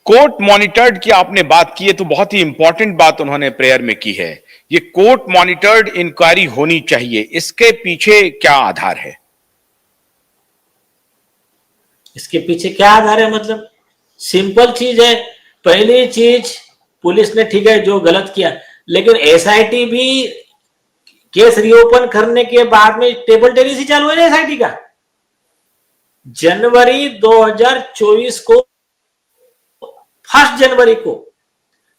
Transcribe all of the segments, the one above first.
Court monitored की आपने बात की है तो बहुत ही इंपॉर्टेंट बात उन्होंने प्रेयर में की है। ये कोर्ट मॉनिटर्ड इंक्वायरी होनी चाहिए, इसके पीछे क्या आधार है? इसके पीछे क्या आधार है? मतलब सिंपल चीज है। पहली चीज, पुलिस ने ठीक है जो गलत किया, लेकिन एसआईटी भी केस रीओपन करने के बाद में टेबल टेनिस ही चालू है ना एसआईटी का। जनवरी 2024 को, 1 जनवरी को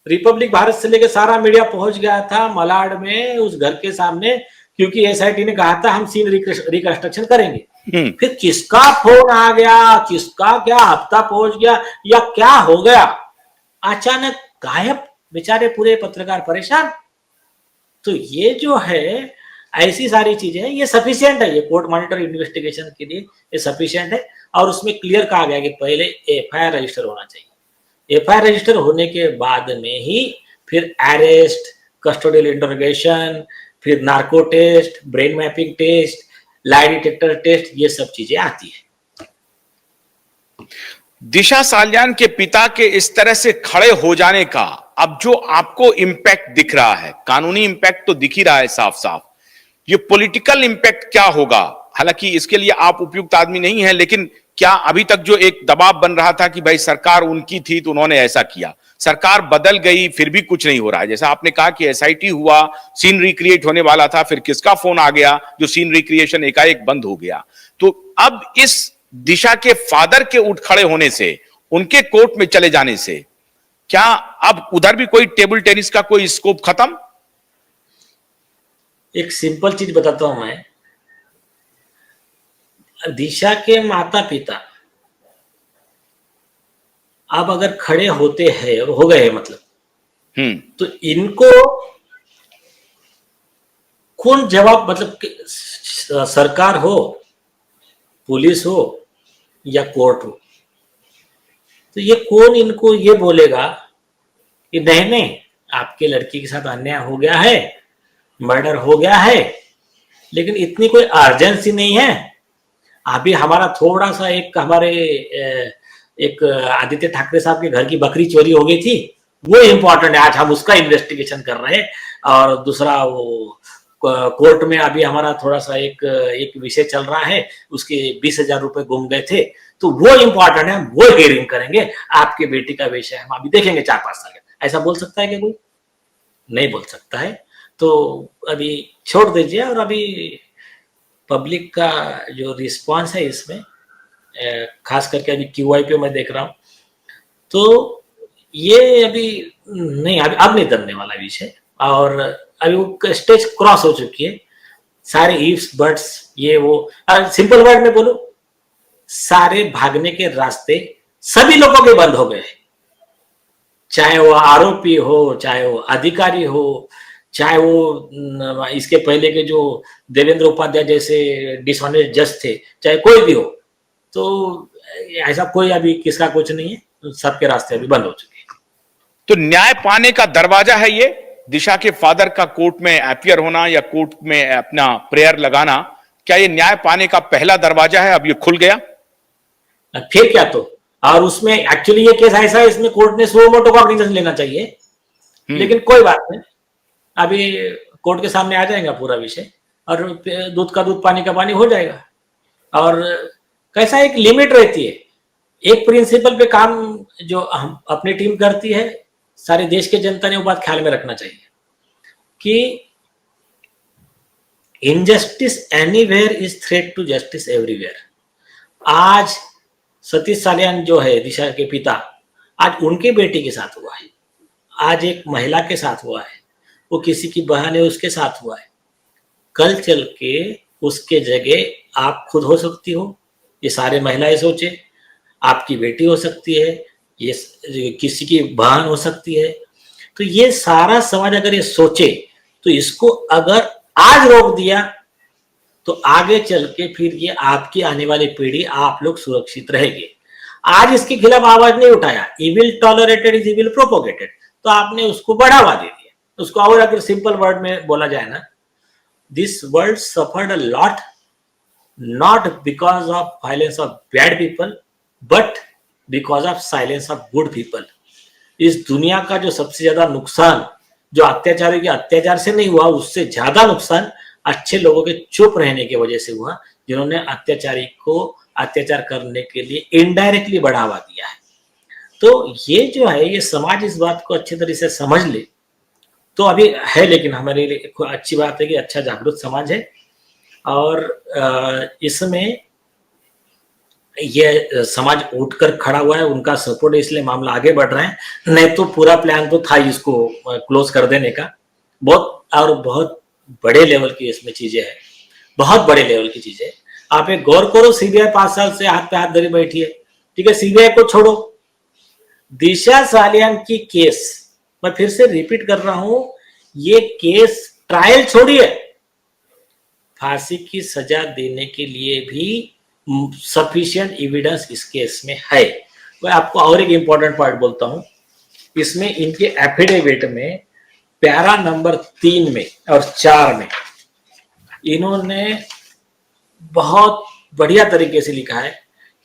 रिपब्लिक भारत से लेकर सारा मीडिया पहुंच गया था मलाड में उस घर के सामने, क्योंकि एसआईटी ने कहा था हम सीन रिकंस्ट्रक्शन करेंगे। फिर किसका फोन आ गया, किसका क्या हफ्ता पहुंच गया या क्या हो गया, अचानक गायब, बेचारे पूरे पत्रकार परेशान। तो ये जो है, ऐसी सारी चीजें हैं, ये सफिशिएंट है, ये कोर्ट मॉनिटर इन्वेस्टिगेशन के लिए ये सफिशिएंट है। और उसमें क्लियर कहा गया कि पहले एफआईआर रजिस्टर होना चाहिए। एफआईआर रजिस्टर होने के बाद में ही फिर अरेस्ट, कस्टोडियल इंटरोगेशन, फिर narco test, brain mapping test, lie detector test, ये सब चीजें आती है। दिशा सालियान के पिता के इस तरह से खड़े हो जाने का अब जो आपको इंपैक्ट दिख रहा है, कानूनी इंपैक्ट तो दिख ही रहा है साफ साफ, ये पॉलिटिकल इंपैक्ट क्या होगा? हालांकि इसके लिए आप उपयुक्त आदमी नहीं है, लेकिन क्या अभी तक जो एक दबाव बन रहा था कि भाई सरकार उनकी थी तो उन्होंने ऐसा किया, सरकार बदल गई फिर भी कुछ नहीं हो रहा है, जैसा आपने कहा कि एसआईटी हुआ, सीन रिक्रिएट होने वाला था, फिर किसका फोन आ गया जो सीन रिक्रिएशन एकाएक बंद हो गया। तो अब इस दिशा के फादर के उठ खड़े होने से, उनके कोर्ट में चले जाने से, क्या अब उधर भी कोई टेबल टेनिस का कोई स्कोप खत्म? एक सिंपल चीज बताता हूं मैं, दिशा के माता पिता अब अगर खड़े होते हैं, हो गए मतलब, तो इनको कौन जवाब, मतलब सरकार हो, पुलिस हो या कोर्ट हो, तो ये कौन इनको ये बोलेगा कि नहीं नहीं आपके लड़की के साथ अन्याय हो गया है, मर्डर हो गया है, लेकिन इतनी कोई अर्जेंसी नहीं है, अभी हमारा थोड़ा सा एक आदित्य ठाकरे साहब के घर की बकरी चोरी हो गई थी, वो इंपॉर्टेंट है, आज हम उसका इन्वेस्टिगेशन कर रहे हैं। और दूसरा वो कोर्ट में अभी हमारा थोड़ा सा एक विषय चल रहा है, उसके 20,000 रुपए गुम गए थे, तो वो इंपॉर्टेंट है, वो हियरिंग करेंगे, आपके बेटी का विषय हम अभी देखेंगे 4-5 साल। ऐसा बोल सकता है क्या कोई? नहीं बोल सकता है। तो अभी छोड़ दीजिए। और अभी पब्लिक का जो रिस्पांस है इसमें, खास करके अभी क्यूआई पे मैं देख रहा हूं, तो ये अभी नहीं, अब नहीं दबने वाला विषय, और अभी वो स्टेज क्रॉस हो चुकी है। सारे इफ्स बट्स ये वो, सिंपल वर्ड में बोलो, सारे भागने के रास्ते सभी लोगों के बंद हो गए, चाहे वो आरोपी हो, चाहे वो अधिकारी हो, चाहे वो इसके पहले के जो देवेंद्र उपाध्याय जैसे डिसऑनेस्ट जज थे, चाहे कोई भी हो, तो ऐसा कोई अभी किसका कुछ नहीं है, सबके रास्ते अभी बंद हो चुके हैं। तो न्याय पाने का दरवाजा है ये दिशा के फादर का कोर्ट में अपीयर होना या कोर्ट में अपना प्रेयर लगाना, क्या ये न्याय पाने का पहला दरवाजा है? अब ये खुल गया फिर क्या? तो और उसमें एक्चुअली ये केस ऐसा है, इसमें कोर्ट ने सो मोटो कॉग्निजेंस लेना चाहिए, लेकिन कोई बात नहीं, अभी कोर्ट के सामने आ जाएगा पूरा विषय, और दूध का दूध पानी का पानी हो जाएगा। और कैसा एक लिमिट रहती है, एक प्रिंसिपल पे काम जो हम अपनी टीम करती है, सारे देश के जनता ने वो बात ख्याल में रखना चाहिए कि injustice anywhere is threat to justice everywhere. आज सतीश सालियान जो है दिशा के पिता, आज उनके बेटी के साथ हुआ है, आज एक महिला के साथ हुआ है, वो किसी की बहन है उसके साथ हुआ है, कल चल के उसके जगह आप खुद हो सकती हो, ये सारे महिलाएं सोचे, आपकी बेटी हो सकती है, ये किसी की बहन हो सकती है। तो ये सारा समाज अगर ये सोचे, तो इसको अगर आज रोक दिया तो आगे चल के फिर ये आपकी आने वाली पीढ़ी, आप लोग सुरक्षित रहेंगे। आज इसके खिलाफ आवाज नहीं उठाया, evil tolerated is evil propagated, तो आपने उसको बढ़ावा दे दिया। उसको और अगर सिंपल वर्ड में बोला जाए ना, this world suffered a lot not because of violence of bad people, but because of silence of good people. इस दुनिया का जो सबसे ज्यादा नुकसान जो अत्याचारी के अत्याचार से नहीं हुआ, उससे ज्यादा नुकसान अच्छे लोगों के चुप रहने की वजह से हुआ, जिन्होंने अत्याचारी को अत्याचार करने के लिए इनडायरेक्टली बढ़ावा दिया है। तो ये जो है, ये समाज इस बात को अच्छी तरह से समझ ले तो अभी है, लेकिन हमारे लिए अच्छी बात है कि अच्छा जागरूक समाज है और इसमें ये समाज उठकर खड़ा हुआ है, उनका सपोर्ट है, इसलिए मामला आगे बढ़ रहा है। नहीं तो पूरा प्लान तो था इसको क्लोज कर देने का। बहुत बड़े लेवल की इसमें चीजें हैं, बहुत बड़े लेवल की चीजें। आप एक गौर करो, सीबीआई 5 साल से हाथ पे हाथ धरी बैठी है, ठीक है, सीबीआई को छोड़ो, दिशा सालियान की केस, मैं फिर से रिपीट कर रहा हूं, ये केस ट्रायल छोड़िए, फांसी की सजा देने के लिए भी सफिशिएंट एविडेंस इस केस में है। मैं आपको और एक इंपॉर्टेंट पार्ट बोलता हूं, इसमें इनके एफिडेविट में पैरा नंबर 3 में और 4 में इन्होंने बहुत बढ़िया तरीके से लिखा है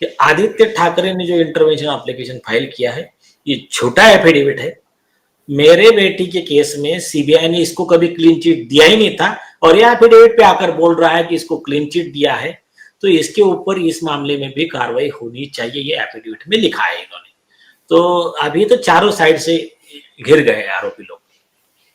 कि आदित्य ठाकरे ने जो इंटरवेंशन एप्लीकेशन फाइल किया है, ये झूठा एफिडेविट है। मेरे बेटी के केस में सीबीआई ने इसको कभी क्लीन चिट दिया ही नहीं था, और यह एफिडेविट पे आकर बोल रहा है कि इसको क्लीन चिट दिया है, तो इसके ऊपर इस मामले में भी कार्रवाई होनी चाहिए, ये एफिडेविट में लिखा है इन्होंने। तो अभी तो चारों साइड से घिर गए आरोपी लोग।